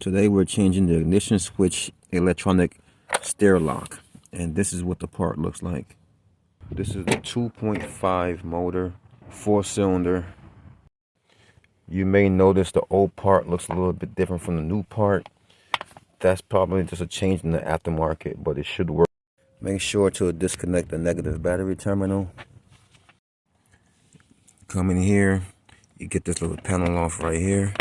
Today we're changing the ignition switch electronic steer lock, and this is what the part looks like. This is the 2.5 motor, 4-cylinder. You may notice the old part looks a little bit different from the new part. That's probably just a change in the aftermarket, but it should work. Make sure to disconnect the negative battery terminal. Come in here, you get this little panel off right here.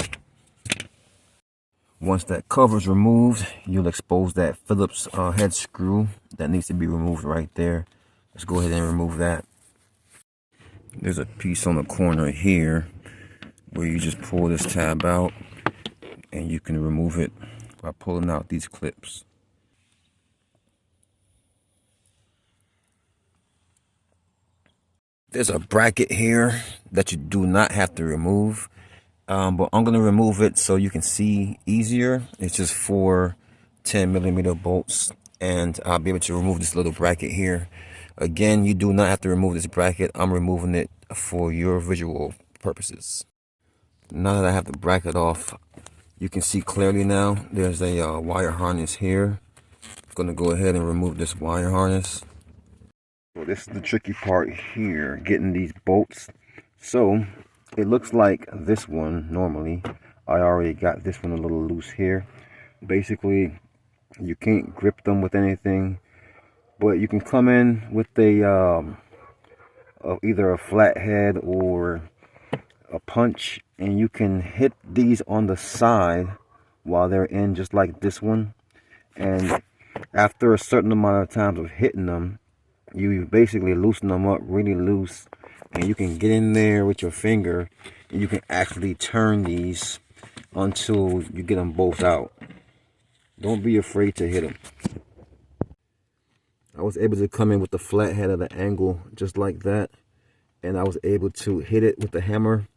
Once that cover is removed, you'll expose that Phillips head screw that needs to be removed right there. Let's go ahead and remove that. There's a piece on the corner here where you just pull this tab out and you can remove it by pulling out these clips. There's a bracket here that you do not have to remove. But I'm going to remove it so you can see easier. It's just 4 10mm bolts, and I'll be able to remove this little bracket here. Again, you do not have to remove this bracket. I'm removing it for your visual purposes. Now that I have the bracket off, you can see clearly now. There's a wire harness here. I'm going to go ahead and remove this wire harness. So this is the tricky part here, getting these bolts. So it looks like this one normally. I already got this one a little loose here. Basically, you can't grip them with anything, but you can come in with a either a flathead or a punch, and you can hit these on the side while they're in, just like this one. And after a certain amount of times of hitting them, you basically loosen them up really loose, and you can get in there with your finger and you can actually turn these until you get them both out. Don't be afraid to hit them. I was able to come in with the flathead at an angle just like that, and I was able to hit it with the hammer,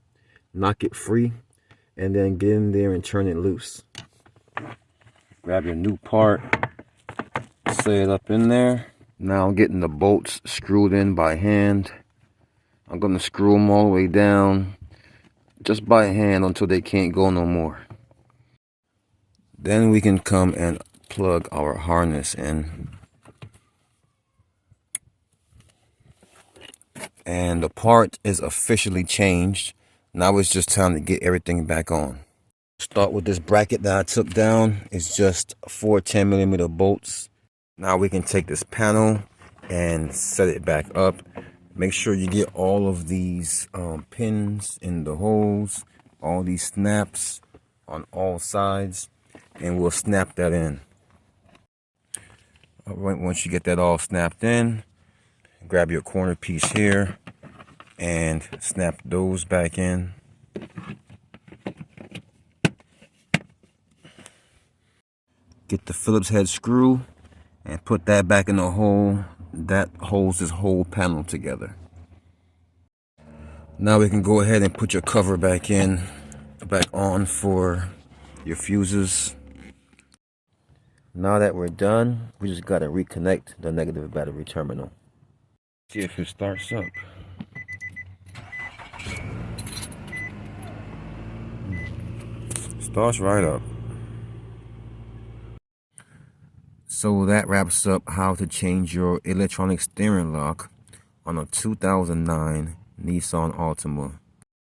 knock it free, and then get in there and turn it loose. Grab your new part, set it up in there. Now I'm getting the bolts screwed in by hand. I'm going to screw them all the way down just by hand until they can't go no more. Then we can come and plug our harness in. And the part is officially changed. Now it's just time to get everything back on. Start with this bracket that I took down. It's just 4 10mm bolts. Now we can take this panel and set it back up. Make sure you get all of these pins in the holes, all these snaps on all sides, and we'll snap that in. All right, once you get that all snapped in, grab your corner piece here and snap those back in. Get the Phillips head screw and put that back in the hole that holds this whole panel together. Now we can go ahead and put your cover back on for your fuses. Now that we're done, we just got to reconnect the negative battery terminal. See if it starts up. Starts right up. So that wraps up how to change your electronic steering lock on a 2009 Nissan Altima.